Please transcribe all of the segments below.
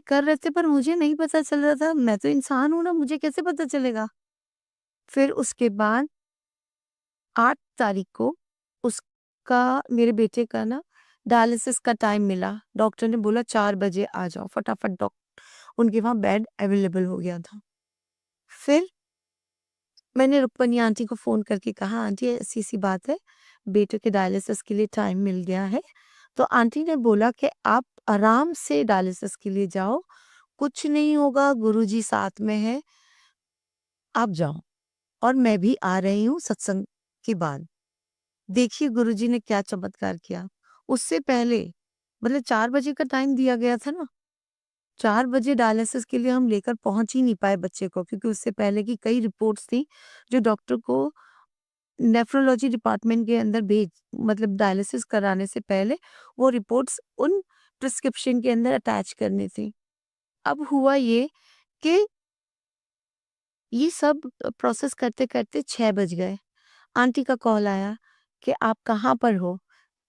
कर रहे थे पर मुझे नहीं पता चल रहा था, मैं तो इंसान हूँ ना, मुझे कैसे पता चलेगा? फिर उसके बाद 8 तारीख को उसका मेरे बेटे का ना डायलिसिस का टाइम मिला। डॉक्टर ने बोला 4 बजे आ जाओ, फटाफट उनके वहाँ बेड अवेलेबल हो गया था। फिर मैंने रुक्मणी आंटी को फ़ोन करके कहा, आंटी ऐसी-ऐसी बात है, बेटे के डायलिसिस के लिए टाइम मिल गया है। तो आंटी ने बोला कि आप आराम से डायलिसिस के लिए जाओ, कुछ नहीं होगा, गुरुजी साथ में हैं, आप जाओ और मैं भी आ रही हूँ सत्संग के बाद। देखिए गुरुजी ने क्या चमत्कार किया। उससे पहले मतलब 4 बजे का टाइम दिया गया था ना, 4 बजे डायलिसिस के लिए हम लेकर पहुँच ही नहीं पाए बच्चे को, क्योंकि उससे पहले की कई रिपोर्ट्स थी जो डॉक्टर को नेफ्रोलॉजी डिपार्टमेंट के अंदर भेज मतलब डायलिसिस कराने से पहले वो रिपोर्ट्स उन प्रिस्क्रिप्शन के अंदर अटैच करनी थी। अब हुआ ये कि ये सब प्रोसेस करते-करते 6 बज गए। आंटी का कॉल आया कि आप कहाँ पर हो?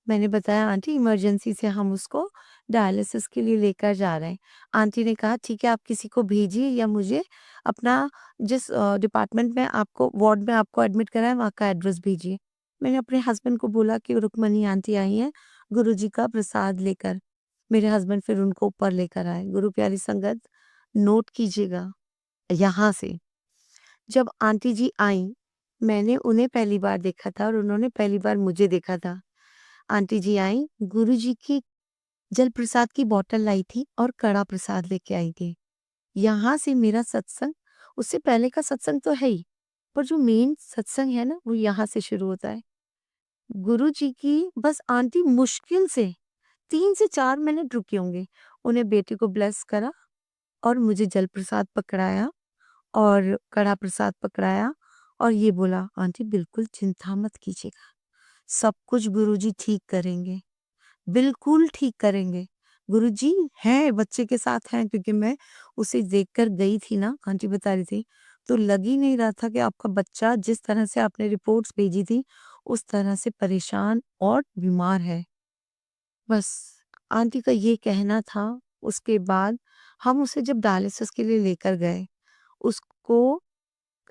मैंने बताया आंटी इमरजेंसी से हम उसको डायलिसिस के लिए लेकर जा रहे हैं। आंटी ने कहा ठीक है, आप किसी को भेजिए या मुझे अपना जिस डिपार्टमेंट में आपको वार्ड में आपको एडमिट करा है वहाँ का एड्रेस भेजिए। मैंने अपने हस्बैंड को बोला कि रुक्मणी आंटी आई हैं गुरुजी का प्रसाद लेकर। मेरे हस्बैंड फिर उनको ऊपर लेकर आए। गुरु प्यारी संगत, नोट कीजिएगा यहाँ से, जब आंटी जी आईं, मैंने उन्हें पहली बार देखा था और उन्होंने पहली बार मुझे देखा था। आंटी जी आईं, गुरुजी की जल प्रसाद की बॉटल लाई थी और कड़ा प्रसाद लेके आई थी। यहाँ से मेरा सत्संग, उससे पहले का सत्संग तो है ही, पर जो मेन सत्संग है ना, वो यहाँ से शुरू होता है। गुरुजी की बस आंटी मुश्किल से 3 से 4 मिनट रुके होंगे। उन्हें बेटे को ब्लेस करा और मुझे जल प्रसाद पकड़ाया और कड़ा प्रसाद पकड़ाया और ये बोला, आंटी बिल्कुल चिंता मत कीजिएगा, सब कुछ गुरुजी ठीक करेंगे। बिल्कुल ठीक करेंगे। गुरुजी हैं, बच्चे के साथ हैं, क्योंकि मैं उसे देखकर गई थी ना, आंटी बता रही थी, तो लग ही नहीं रहा था कि आपका बच्चा जिस तरह से आपने रिपोर्ट्स भेजी थी, उस तरह से परेशान और बीमार है। बस आंटी का ये कहना था। उसके बाद हम उसे जब डायलिसिस के लिए लेकर गए, उसको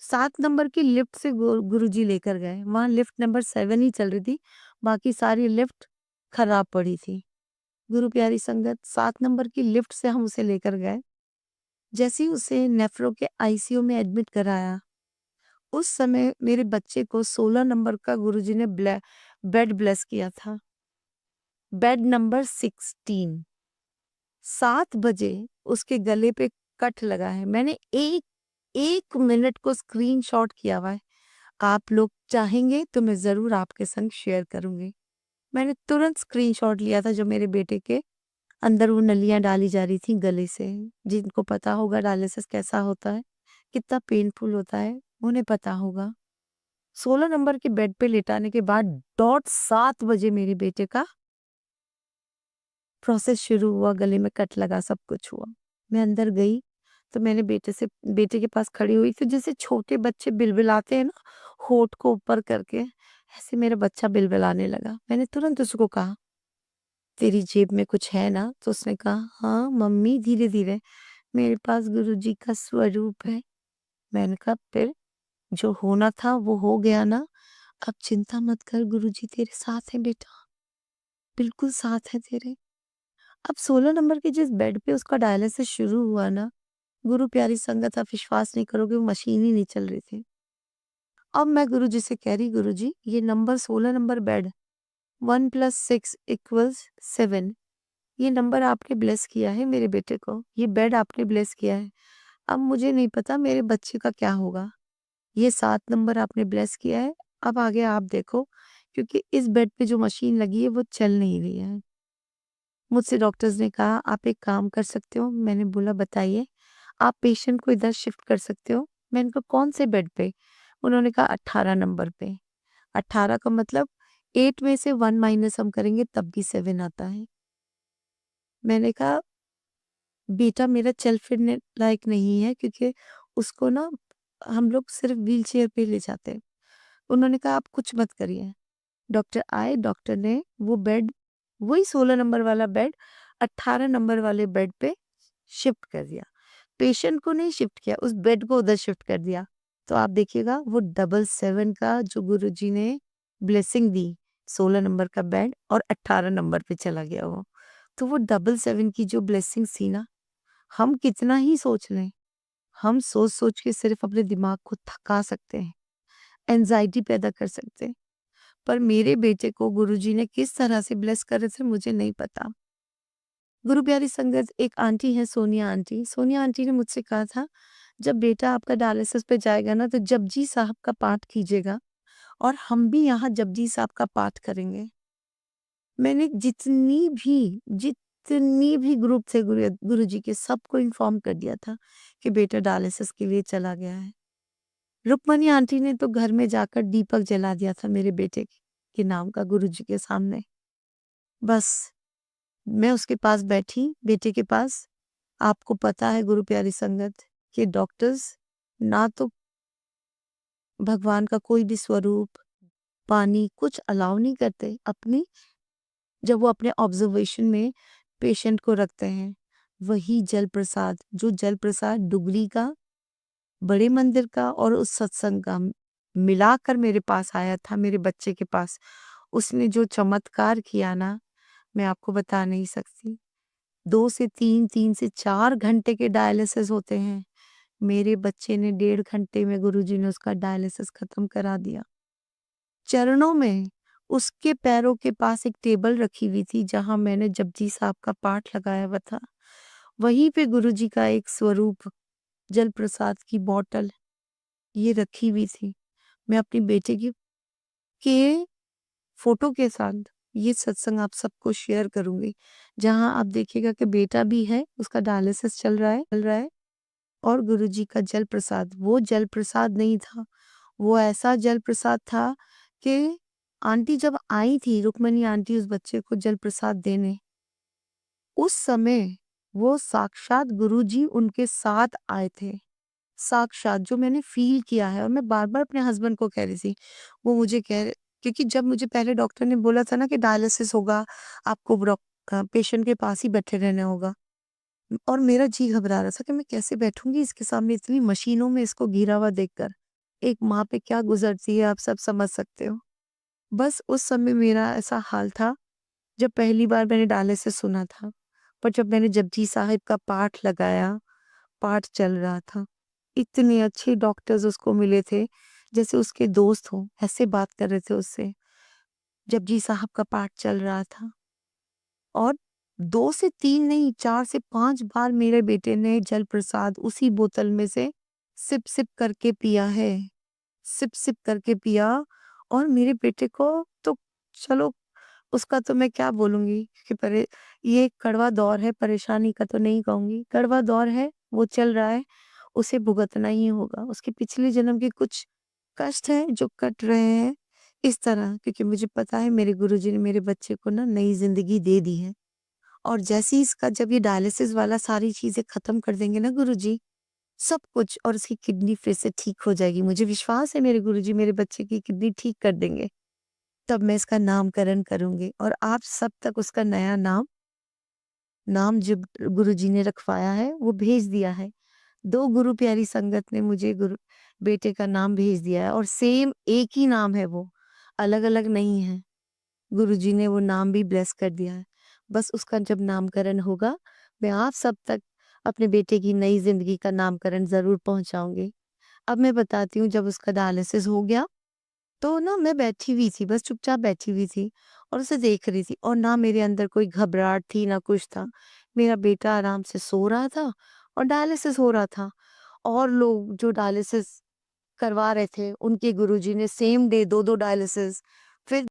7 नंबर की लिफ्ट से गुरुजी लेकर गए। वहाँ लिफ्ट नंबर 7 ही चल रही थी, बाकी सारी लिफ्ट खराब पड़ी थी। गुरु प्यारी संगत, 7 नंबर की लिफ्ट से हम उसे लेकर गए। जैसे ही उसे नेफ्रो के आईसीयू में एडमिट कराया, उस समय मेरे बच्चे को 16 नंबर का गुरुजी ने बेड ब्लेस किया था। Bed number 16। 7 बजे उसके गले पे कट लगा है। मैंने एक 1 मिनट को स्क्रीनशॉट किया हुआ है। आप लोग चाहेंगे तो मैं ज़रूर आपके संग शेयर करूँगी। मैंने तुरंत स्क्रीनशॉट लिया था जब मेरे बेटे के अंदर वो नलियाँ डाली जा रही थी गले से। जिनको पता होगा डायलिसिस कैसा होता है, कितना पेनफुल होता है, उन्हें पता होगा। 16 नंबर के बेड पे लेटाने के बाद डॉट 7 बजे मेरे बेटे का प्रोसेस शुरू हुआ, गले में कट लगा, सब कुछ हुआ। मैं अंदर गई तो मैंने बेटे के पास खड़ी हुई थी, जैसे छोटे बच्चे बिलबिलाते हैं ना, होठ को ऊपर करके, ऐसे मेरा बच्चा बिलबिलाने लगा। मैंने तुरंत उसको कहा, तेरी जेब में कुछ है ना? तो उसने कहा, हाँ मम्मी, धीरे-धीरे। मेरे पास गुरुजी का स्वरूप है। मैंने कहा, फिर जो होना था वो हो गया ना, अब चिंता मत कर, गुरुजी तेरे साथ हैं बेटा, बिल्कुल साथ है तेरे। अब 16 नंबर के जिस बेड पे उसका डायलिसिस शुरू हुआ ना, गुरु प्यारी संगत, आप विश्वास नहीं करोगे, वो मशीन ही नहीं चल रही थी। अब मैं गुरुजी से कह रही, गुरुजी ये नंबर 16 नंबर बेड 1 + 6 = 7, ये नंबर आपने ब्लेस किया है मेरे बेटे को, ये बेड आपने ब्लेस किया है। अब मुझे नहीं पता मेरे बच्चे का क्या होगा। ये 7 नंबर आपने ब्लेस किया है, अब आगे आप देखो, क्योंकि इस बेड पे जो मशीन लगी है वो चल नहीं रही है। मुझसे डॉक्टर्स ने कहा, आप एक काम कर सकते हो। मैंने बोला बताइए। आप पेशेंट को इधर शिफ्ट कर सकते हो। मैंने कहा कौन से बेड पे? उन्होंने कहा 18 नंबर पे। 18 का मतलब 8 में से 1 माइनस हम करेंगे तब भी 7 आता है। मैंने कहा बेटा मेरा चल फिरने लायक नहीं है, क्योंकि उसको ना हम लोग सिर्फ व्हीलचेयर पे ले जाते हैं। उन्होंने कहा आप कुछ मत करिए। डॉक्टर आए, डॉक्टर ने वो बेड, वही 16 नंबर वाला बेड 18 नंबर वाले बेड पे शिफ्ट कर दिया। पेशेंट को नहीं शिफ्ट किया, उस बेड को उधर शिफ्ट कर दिया। तो आप देखिएगा वो 777 का जो गुरुजी ने ब्लेसिंग दी, 16 नंबर का बेड और 18 नंबर पे चला गया वो। तो वो 777 की जो ब्लेसिंग थी ना, हम कितना ही सोच लें, हम सोच-सोच के सिर्फ अपने दिमाग को थका सकते हैं, एंग्ज़ायटी पैदा कर सकते हैं। पर मेरे बेटे को गुरुजी ने किस तरह से ब्लेस करे थे मुझे नहीं पता। गुरु प्यारी संगत एक आंटी है सोनिया आंटी ने मुझसे कहा था, जब बेटा आपका डायलिसिस पे जाएगा ना तो जपजी साहब का पाठ कीजिएगा और हम भी यहाँ जपजी साहब का पाठ करेंगे। मैंने जितनी भी ग्रुप थे गुरुजी के सबको इन्फॉर्म कर दिया था कि बेटा डायलिसिस के लिए चला गया है। रुक्मणी आंटी ने तो घर में जाकर दीपक जला दिया था मेरे बेटे के नाम का गुरुजी के सामने। बस मैं उसके पास बैठी, बेटे के पास। आपको पता है गुरु प्यारी संगत कि डॉक्टर्स ना तो भगवान का कोई भी स्वरूप, पानी कुछ अलाउ नहीं करते अपनी जब वो अपने ऑब्जर्वेशन में पेशेंट को रखते हैं। वही जल प्रसाद जो जल प्रसाद डुगरी का, बड़े मंदिर का और उस सत्संग का मिलाकर मेरे पास आया था मेरे बच्चे के पास। उसने जो चमत्कार किया ना, मैं आपको बता नहीं सकती। 2 से 3, 3 से 4 घंटे के डायलिसिस होते हैं। मेरे बच्चे ने 1.5 घंटे में गुरुजी ने उसका डायलिसिस खत्म करा दिया। चरणों में उसके पैरों के पास एक टेबल रखी हुई थी जहां मैंने जपजी साहब का पाठ लगाया हुआ था। वहीं पे गुरुजी का एक स्वरूप, जल प्रसाद की बॉटल ये रखी हुई थी। मैं अपनी बेटे के फोटो के साथ ये सत्संग आप सबको शेयर करूंगी, जहां आप देखिएगा कि बेटा भी है, उसका डायलिसिस चल रहा है और गुरुजी का जल प्रसाद, वो जल प्रसाद नहीं था, वो ऐसा जल प्रसाद था कि आंटी जब आई थी, रुक्मणी आंटी उस बच्चे को जल प्रसाद देने, उस समय वो साक्षात गुरुजी उनके साथ आए थे। साक्षात जो मैंने फ़ील किया है और मैं बार-बार अपने हस्बैंड को कह रही थी। वो मुझे क्योंकि जब मुझे पहले डॉक्टर ने बोला था ना कि डायलिसिस होगा, आपको पेशेंट के पास ही बैठे रहना होगा और मेरा जी घबरा रहा था कि मैं कैसे बैठूँगी इसके सामने इतनी मशीनों में इसको घिरा हुआ देखकर। एक माँ पे क्या गुज़रती है आप सब समझ सकते हो। बस उस समय मेरा ऐसा हाल था, जब पहली बार मैंने डायलिसिस सुना था। पर जब मैंने जपजी साहिब का पाठ लगाया, पाठ चल रहा था। इतने अच्छे डॉक्टर्स उसको मिले थे, जैसे उसके दोस्त हों, ऐसे बात कर रहे थे उससे। जपजी साहब का पाठ चल रहा था और 2 से 3 नहीं 4 से 5 बार मेरे बेटे ने जल प्रसाद उसी बोतल में से सिप-सिप करके पिया है। सिप-सिप करके पिया और मेरे बेटे को तो चलो उसका तो मैं क्या बोलूँगी कि ये कड़वा दौर है, परेशानी का तो नहीं कहूँगी। कड़वा दौर है, वो चल रहा है, उसे भुगतना ही होगा। उसके पिछले जन्म के कुछ कष्ट हैं जो कट रहे हैं इस तरह, क्योंकि मुझे पता है मेरे गुरुजी ने मेरे बच्चे को ना नई ज़िंदगी दे दी है और जैसे ही इसका जब ये डायलिसिस वाला सारी चीज़ें खत्म कर देंगे ना गुरुजी, सब कुछ और उसकी किडनी फिर से ठीक हो जाएगी। मुझे विश्वास है मेरे गुरुजी मेरे बच्चे की किडनी ठीक कर देंगे। तब मैं इसका नामकरण करूँगी और आप सब तक उसका नया नाम जो गुरुजी ने रखवाया है वो भेज दिया है। 2 गुरु प्यारी संगत ने मुझे गुरु बेटे का नाम भेज दिया है और सेम एक ही नाम है वो, अलग-अलग नहीं है। गुरुजी ने वो नाम भी ब्लेस कर दिया है। बस उसका जब नामकरण होगा, मैं आप सब तक अपने बेटे की नई ज़िंदगी का नामकरण ज़रूर पहुँचाऊँगी। अब मैं बताती हूँ जब उसका डायलिसिस हो गया तो ना मैं बैठी हुई थी, बस चुपचाप बैठी हुई थी और उसे देख रही थी और ना मेरे अंदर कोई घबराहट थी, ना कुछ था। मेरा बेटा आराम से सो रहा था और डायलिसिस हो रहा था और लोग जो डायलिसिस करवा रहे थे, उनके गुरुजी ने सेम डे 2-2 डायलिसिस फिर